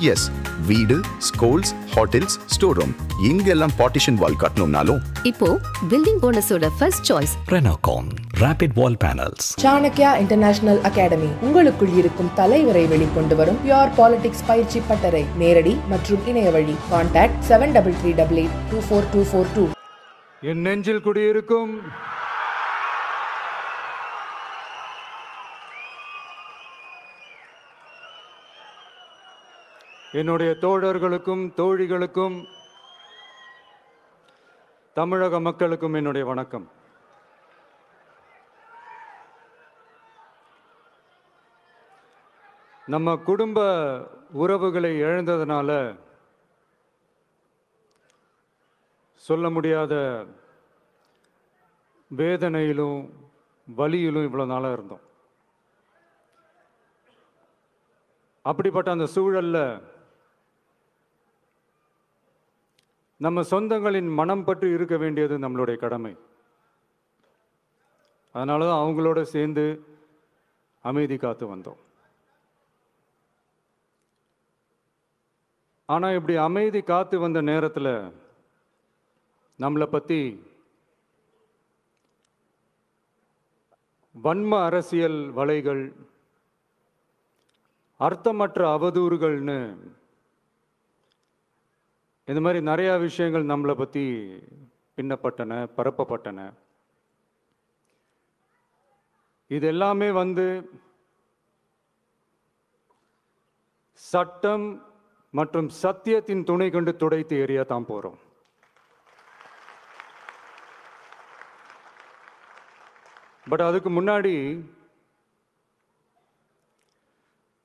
S, வீடு, schools, hotels, store room எங்கெல்லாம் partition wall கட்டணும்னாலும் இப்போ பில்டிங் ஓனர்ஸோட first choice Renocon Rapid Wall Panels. Chanakya international academy உங்களுக்குள் இருக்கும் தலைவரை வெளிக்கொண்டு வரும் பியூர் பாலிடிக்ஸ் பயிற்சி பட்டறை. நேரடி மற்றும் இணைய வழி. கான்டாக்ட் 7338824242. என் நெஞ்சில் குடியிருக்கும் என்னுடைய தோழர்களுக்கும் தோழிகளுக்கும் தமிழக மக்களுக்கும் என்னுடைய வணக்கம். நம்ம குடும்ப உறவுகளை இழந்ததுனால சொல்ல முடியாத வேதனையிலும் வலியிலும் இவ்வளவு நாளாக இருந்தோம். அப்படிப்பட்ட அந்த சூழல்ல நம்ம சொந்தங்களின் மனம் பற்றி இருக்க வேண்டியது நம்மளுடைய கடமை. அதனால தான் அவங்களோட சேர்ந்து அமைதி காத்து வந்தோம். ஆனால் இப்படி அமைதி காத்து வந்த நேரத்தில் நம்மளை பற்றி வன்ம அரசியல் வலைகள், அர்த்தமற்ற அவதூறுகள்னு இந்த மாதிரி நிறையா விஷயங்கள் நம்மளை பற்றி பின்னப்பட்டன, பரப்பப்பட்டன. இது எல்லாமே சட்டம் மற்றும் சத்தியத்தின் துணை கொண்டு துடைத்து எறிய தான் போகிறோம். பட் அதுக்கு முன்னாடி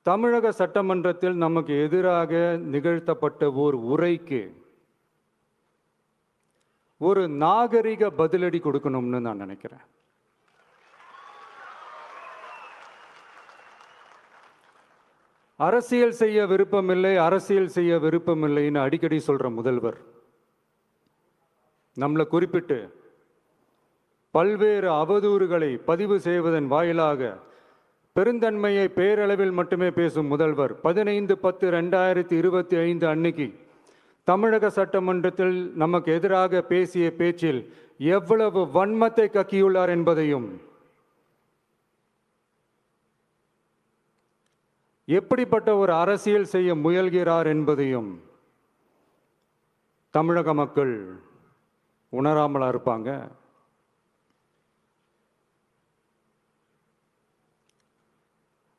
தமிழக சட்டமன்றத்தில் நமக்கு எதிராக நிகழ்த்தப்பட்ட ஓர் உரைக்கு ஒரு நாகரிக பதிலடி கொடுக்கணும்னு நான் நினைக்கிறேன். அரசியல் செய்ய விருப்பமில்லை, அரசியல் செய்ய விருப்பமில்லைன்னு அடிக்கடி சொல்ற முதல்வர் நம்மளை குறிப்பிட்டு பல்வேறு அவதூறுகளை பதிவு செய்வதன் வாயிலாக பெருந்தன்மையை பேரளவில் மட்டுமே பேசும் முதல்வர் 15/10/2025 அன்னைக்கு தமிழக சட்டமன்றத்தில் நமக்கு எதிராக பேசிய பேச்சில் எவ்வளவு வன்மத்தை கக்கியுள்ளார் என்பதையும், எப்படிப்பட்ட ஒரு அரசியல் செய்ய முயல்கிறார் என்பதையும் தமிழக மக்கள் உணராமலா இருப்பாங்க.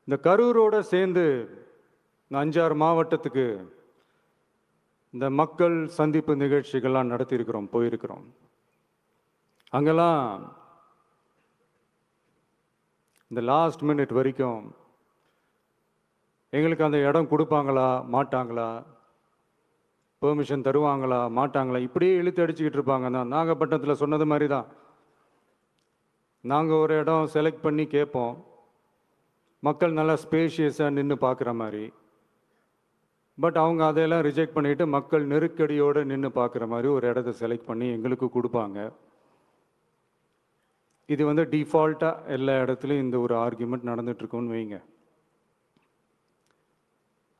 இந்த கரூரோட சேர்ந்து 5-6 மாவட்டத்துக்கு இந்த மக்கள் சந்திப்பு நிகழ்ச்சிகள்லாம் நடத்தியிருக்கிறோம், போயிருக்கிறோம். அங்கெல்லாம் இந்த லாஸ்ட் மினிட் வரைக்கும் எங்களுக்கு அந்த இடம் கொடுப்பாங்களா மாட்டாங்களா, பெர்மிஷன் தருவாங்களா மாட்டாங்களா, இப்படியே இழுத்து அடிச்சுக்கிட்டு இருப்பாங்க. தான் நாகப்பட்டினத்தில் சொன்னது மாதிரி தான். நாங்கள் ஒரு இடம் செலக்ட் பண்ணி கேட்போம், மக்கள் நல்லா ஸ்பேஷியஸாக நின்று பார்க்குற மாதிரி. பட் அவங்க அதையெல்லாம் ரிஜெக்ட் பண்ணிவிட்டு மக்கள் நெருக்கடியோடு நின்று பார்க்குற மாதிரி ஒரு இடத்த செலக்ட் பண்ணி எங்களுக்கு கொடுப்பாங்க. இது டிஃபால்ட்டாக எல்லா இடத்துலையும் இந்த ஒரு ஆர்கியூமெண்ட் நடந்துட்டுருக்குன்னு வைங்க.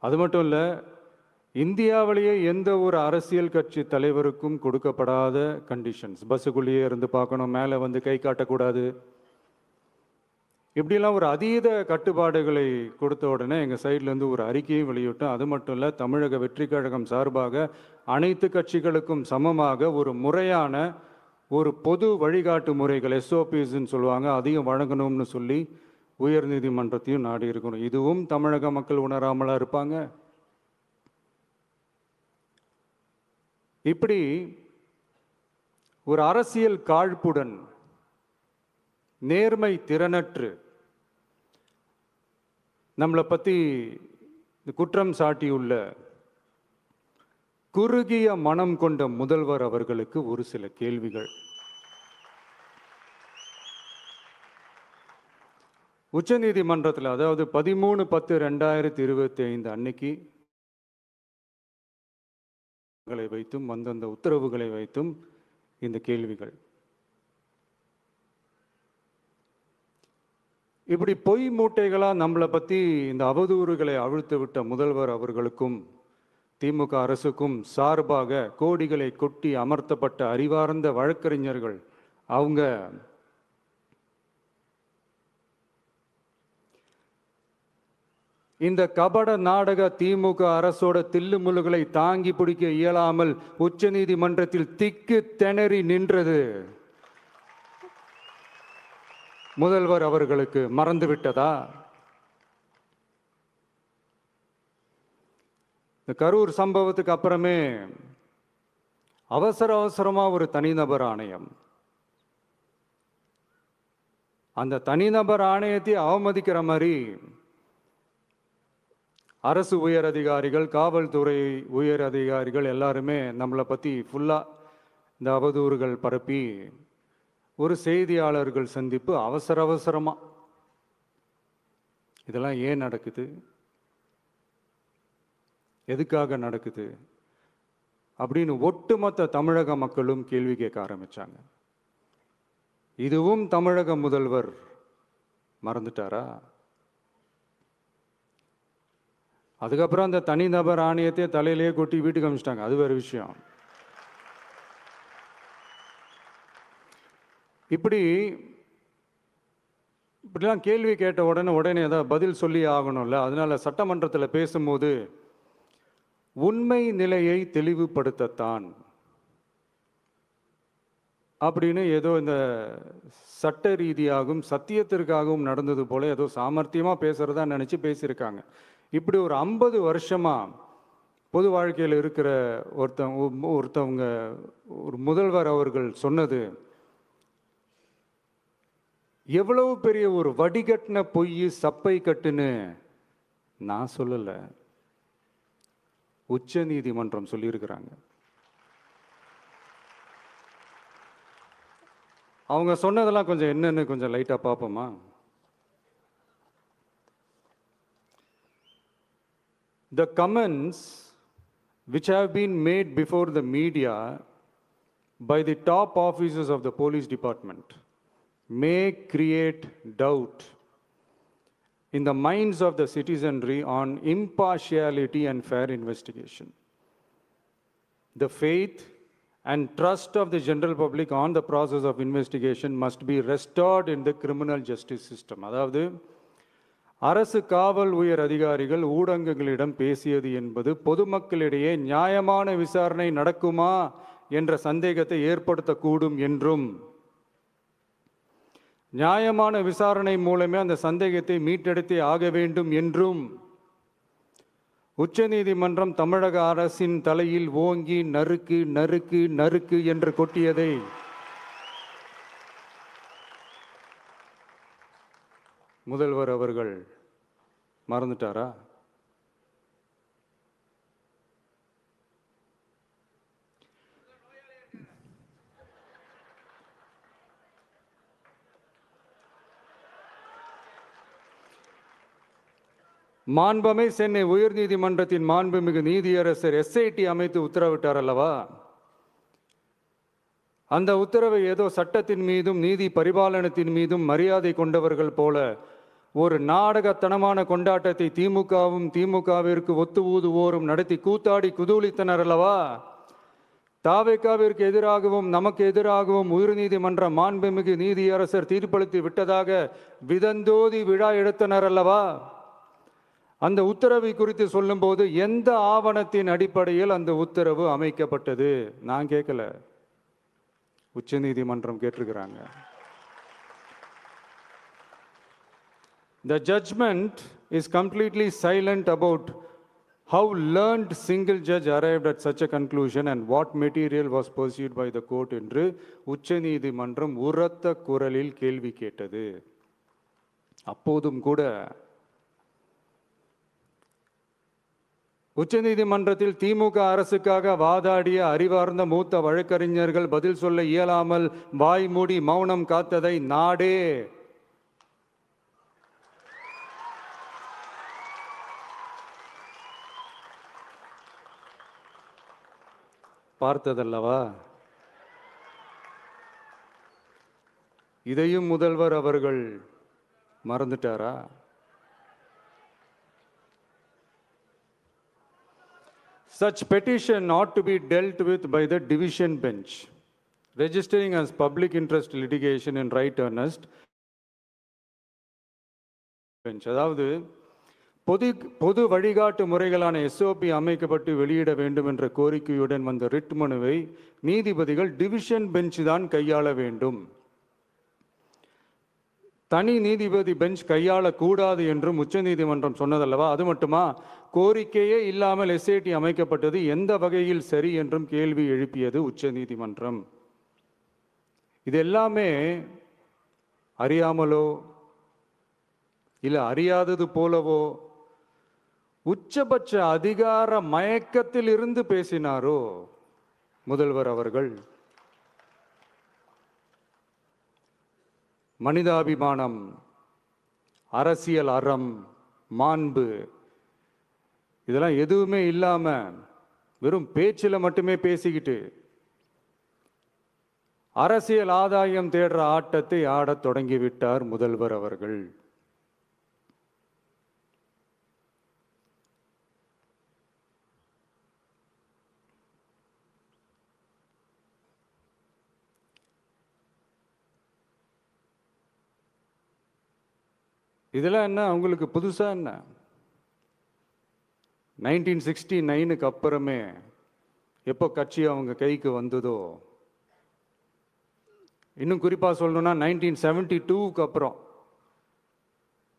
அது மட்டும் இல்லை, இந்தியாவிலேயே எந்த ஒரு அரசியல் கட்சி தலைவருக்கும் கொடுக்கப்படாத கண்டிஷன்ஸ். பஸ்ஸுக்குள்ளேயே இருந்து பார்க்கணும், மேலே கை காட்டக்கூடாது, இப்படிலாம் ஒரு அதீத கட்டுப்பாடுகளை கொடுத்த உடனே எங்கள் சைட்லேருந்து ஒரு அறிக்கையும் வெளியிட்டோம். அது மட்டும் இல்லை, தமிழக வெற்றி கழகம் சார்பாக அனைத்து கட்சிகளுக்கும் சமமாக ஒரு முறையான ஒரு பொது வழிகாட்டு முறைகள், SOPஸ்ன்னு சொல்லுவாங்க, அதையும் வழங்கணும்னு சொல்லி உயர்நீதிமன்றத்தையும் நாடி இருக்கணும். இதுவும் தமிழக மக்கள் உணராமலா இருப்பாங்க. இப்படி ஒரு அரசியல் காழ்ப்புடன், நேர்மை திறனற்று நம்மளை பற்றி குற்றம் சாட்டியுள்ள குறுகிய மனம் கொண்ட முதல்வர் அவர்களுக்கு ஒரு சில கேள்விகள். உச்சநீதிமன்றத்தில், அதாவது 13/10/2025 அன்னைக்கு வைத்தும் அந்தந்த உத்தரவுகளை வைத்தும் இந்த கேள்விகள். இப்படி பொய் மூட்டைகளா நம்மளை பற்றி இந்த அவதூறுகளை அவிழ்த்து விட்ட முதல்வர் அவர்களுக்கும் திமுக அரசுக்கும் சார்பாக கோடிகளை கொட்டி அமர்த்தப்பட்ட அறிவார்ந்த வழக்கறிஞர்கள் அவங்க இந்த கபட நாடக திமுக அரசோட தில்லுமுல்லுகளை தாங்கி பிடிக்க இயலாமல் உச்ச நீதிமன்றத்தில் திக்கு திணறி நின்றது முதல்வர் அவர்களுக்கு மறந்துவிட்டதா? இந்த கரூர் சம்பவத்துக்கு அப்புறமே அவசரமா ஒரு தனிநபர் ஆணையம், அந்த தனிநபர் ஆணையத்தை அவமதிக்கிற மாதிரி அரசு உயர் அதிகாரிகள், காவல்துறை உயர் அதிகாரிகள் எல்லாருமே நம்மளை பற்றி ஃபுல்லாக இந்த அவதூறுகள் பரப்பி ஒரு செய்தியாளர்கள் சந்திப்பு அவசரமாக. இதெல்லாம் ஏன் நடக்குது? எதுக்காக நடக்குது அப்படின்னு ஒட்டுமொத்த தமிழக மக்களும் கேள்வி கேட்க ஆரம்பிச்சாங்க. இதுவும் தமிழக முதல்வர் மறந்துட்டாரா? அதுக்கப்புறம் அந்த தனிநபர் ஆணையத்தை தலையிலேயே கொட்டி வீட்டுக்கு அனுப்பிச்சிட்டாங்க. அது வேறு விஷயம். இப்படிலாம் கேள்வி கேட்ட உடனே ஏதாவது பதில் சொல்லி ஆகணும்ல. அதனால சட்டமன்றத்தில் பேசும்போது உண்மை நிலையை தெளிவுபடுத்தத்தான் அப்படின்னு ஏதோ இந்த சட்ட ரீதியாகவும் சத்தியத்திற்காகவும் நடந்தது போல ஏதோ சாமர்த்தியமாக பேசுறதா நினச்சி பேசியிருக்காங்க. இப்படி ஒரு 50 வருஷமா பொது வாழ்க்கையில் இருக்கிற ஒருத்தவங்க ஒரு முதல்வர் அவர்கள் சொன்னது எவ்வளவு பெரிய ஒரு வடிகட்டின பொய், சப்பை கட்டுன்னு நான் சொல்லலை, உச்ச நீதிமன்றம் சொல்லியிருக்கிறாங்க. அவங்க சொன்னதெல்லாம் கொஞ்சம் என்னன்னு கொஞ்சம் லைட்டாக பார்ப்போமா? The comments which have been made before the media by the top officers of the police department may create doubt in the minds of the citizenry on impartiality and fair investigation. The faith and trust of the general public on the process of investigation must be restored in the criminal justice system. அதாவது அரசு காவல் உயர் அதிகாரிகள் ஊடகங்களிடம் பேசியது என்பது பொதுமக்களிடையே நியாயமான விசாரணை நடக்குமா என்ற சந்தேகத்தை ஏற்படுத்தக்கூடும் என்றும், நியாயமான விசாரணை மூலமே அந்த சந்தேகத்தை மீட்டெடுத்தே ஆக வேண்டும் என்றும் உச்சநீதிமன்றம் தமிழக அரசின் தலையில் ஓங்கி நறுக்கு நறுக்கு நறுக்கு என்று கொட்டியதை முதல்வர் அவர்கள் மறந்துட்டாரா? மாண்பமை சென்னை உயர்நீதிமன்றத்தின் மாண்புமிகு நீதியரசர் SIT அமைத்து உத்தரவிட்டார் அல்லவா? அந்த உத்தரவை ஏதோ சட்டத்தின் மீதும் நீதி பரிபாலனத்தின் மீதும் மரியாதை கொண்டவர்கள் போல ஒரு நாடகத்தனமான கொண்டாட்டத்தை திமுகவிற்கு ஒத்து ஊதுவோரும் நடத்தி கூத்தாடி குதூளித்தனர் அல்லவா? தாவேகாவிற்கு எதிராகவும் நமக்கு எதிராகவும் உயர்நீதிமன்ற மாண்புமிகு நீதியரசர் தீர்ப்பளித்து விட்டதாக விதந்தோதி விழா எடுத்தனர் அல்லவா? அந்த உத்தரவை குறித்து சொல்லும்போது எந்த ஆவணத்தின் அடிப்படையில் அந்த உத்தரவு அமைக்கப்பட்டது? நான் கேட்கல, உச்ச நீதிமன்றம் கேட்டிருக்கிறாங்க. The judgment is completely silent about how learned single judge arrived at such a conclusion and what material was pursued by the court என்று உச்ச நீதிமன்றம் உரத்த குரலில் கேள்வி கேட்டது. அப்போதும் கூட உச்சநீதிமன்றத்தில் திமுக அரசுக்காக வாதாடிய அறிவார்ந்த மூத்த வழக்கறிஞர்கள் பதில் சொல்ல இயலாமல் வாய் மூடி மௌனம் காத்ததை நாடே பார்த்ததல்லவா? இதையும் முதல்வர் அவர்கள் மறந்துட்டாரா? Such petition ought to be dealt with by the division bench, registering as public interest litigation in right earnest. அதாவது பொது வழிகாட்டு முறைகளான எஸ்ஓபி அமைக்கப்பட்டு வெளியிட வேண்டும் என்ற கோரிக்கையுடன் வந்த ரிட் மனுவை நீதிபதிகள் டிவிஷன் பெஞ்ச் தான் கையாள வேண்டும். தனி நீதிபதி பெஞ்ச் கையாளக்கூடாது என்றும் உச்சநீதிமன்றம் சொன்னதல்லவா? அது மட்டுமா, கோரிக்கையே இல்லாமல் எஸ்ஐடி அமைக்கப்பட்டது எந்த வகையில் சரி என்றும் கேள்வி எழுப்பியது உச்சநீதிமன்றம். இது எல்லாமே அறியாமலோ இல்லை அறியாதது போலவோ உச்சபட்ச அதிகார மயக்கத்தில் இருந்து பேசினாரோ முதல்வர் அவர்கள்? மனிதாபிமானம், அரசியல் அறம், மாண்பு இதெல்லாம் எதுவுமே இல்லாம வெறும் பேச்சில் மட்டுமே பேசிக்கிட்டு அரசியல் ஆதாயம் தேடுற ஆட்டத்தை ஆடத் தொடங்கிவிட்டார் முதல்வர் அவர்கள். இதெல்லாம் என்ன அவங்களுக்கு புதுசா? என்ன 1969க்கு அப்புறமே எப்போ கட்சி அவங்க கைக்கு வந்ததோ, இன்னும் குறிப்பா சொல்லணும்னா 1972க்கு அப்புறம்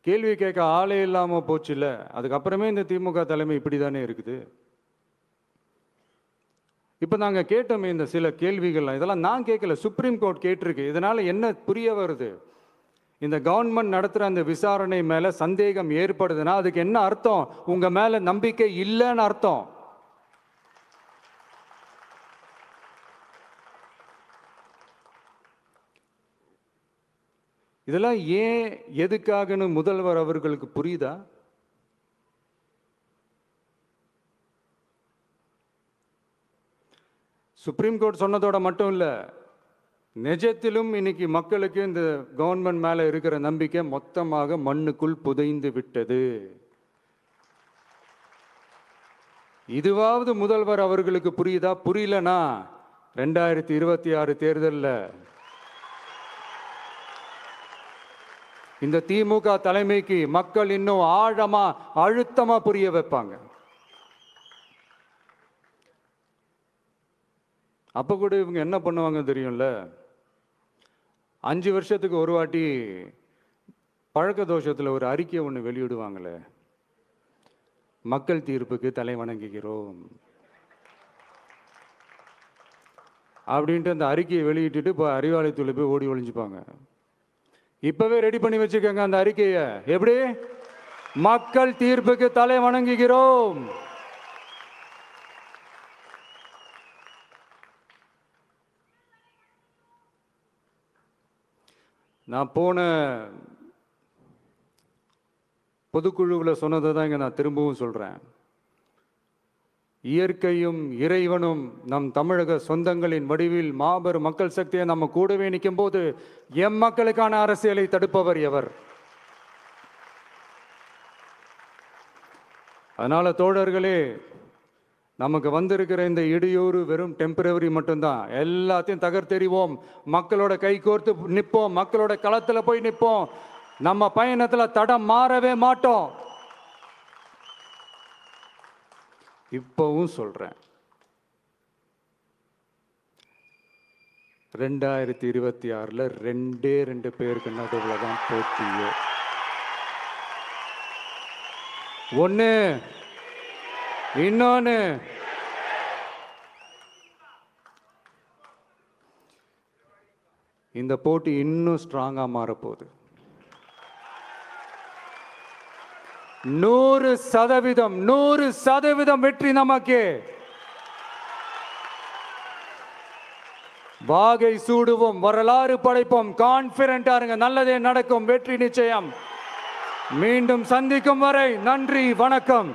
கேள்வி கேட்க ஆளே இல்லாம போச்சு இல்ல, அதுக்கப்புறமே இந்த திமுக தலைமை இப்படிதானே இருக்குது. இப்ப நாங்க கேட்டோமே இந்த சில கேள்விகள், இதெல்லாம் நான் கேட்கல, சுப்ரீம் கோர்ட் கேட்டிருக்கு. இதனால என்ன புரிய வருது? இந்த கவர்மெண்ட் நடத்துற அந்த விசாரணை மேல சந்தேகம் ஏற்படுதுன்னா அதுக்கு என்ன அர்த்தம்? உங்க மேல நம்பிக்கை இல்லைன்னு அர்த்தம். இதெல்லாம் ஏன் எதுக்காகன்னு முதல்வர் அவர்களுக்கு புரியுதா? சுப்ரீம் கோர்ட் சொன்னதோட மட்டும் இல்ல, நிஜத்திலும் இன்னைக்கு மக்களுக்கு இந்த கவர்மெண்ட் மேல இருக்கிற நம்பிக்கை மொத்தமாக மண்ணுக்குள் புதைந்து விட்டது. இதுவாவது முதல்வர் அவர்களுக்கு புரியுதா? புரியலனா 2026 தேர்தலில் இந்த திமுக தலைமைக்கு மக்கள் இன்னும் ஆழமா அழுத்தமா புரிய வைப்பாங்க. அப்ப கூட இவங்க என்ன பண்ணுவாங்க தெரியும்ல, 5 வருஷத்துக்கு ஒரு வாட்டி பழக்க தோஷத்தில் ஒரு அறிக்கை ஒன்று வெளியிடுவாங்களே, மக்கள் தீர்ப்புக்கு தலை வணங்குகிறோம் அப்படின்ட்டு அந்த அறிக்கையை வெளியிட்டுட்டு இப்போ அறிவாலயத்தில் போய் ஓடி ஒளிஞ்சுப்பாங்க. இப்பவே ரெடி பண்ணி வச்சுக்கோங்க அந்த அறிக்கையை. எப்படி? மக்கள் தீர்ப்புக்கு தலை வணங்குகிறோம். நான் போன பொதுக்குழுவில் சொன்னதை தான் இங்கே நான் திரும்பவும் சொல்கிறேன். இயற்கையும் இறைவனும் நம் தமிழக சொந்தங்களின் வடிவில் மாபெரும் மக்கள் சக்தியை நம்ம கூடவே நிற்கும் போது எம் மக்களுக்கான அரசியலை தடுப்பவர் எவர்? அதனால தோழர்களே, நமக்கு வந்திருக்கிற இந்த இடையூறு வெறும் டெம்பரவரி மட்டும்தான். எல்லாத்தையும் தகர்த்தெறிவோம், மக்களோட கை கோர்த்து நிற்போம், மக்களோட களத்தில் போய் நிற்போம். நம்ம பயணத்தில் தடம் மாறவே மாட்டோம். இப்பவும் சொல்றேன், 2026ல் 2 பேருக்கு நடுவில் தான் போட்டியே. ஒன்று, இன்னொன்று இந்த போட்டி இன்னும் ஸ்ட்ராங்கா மாறப்போகுது. 100% வெற்றி நமக்கு. வாகை சூடுவோம், வரலாறு படைப்போம், கான்பிடென்டா இருங்க, நல்லதே நடக்கும், வெற்றி நிச்சயம். மீண்டும் சந்திக்கும் வரை நன்றி, வணக்கம்.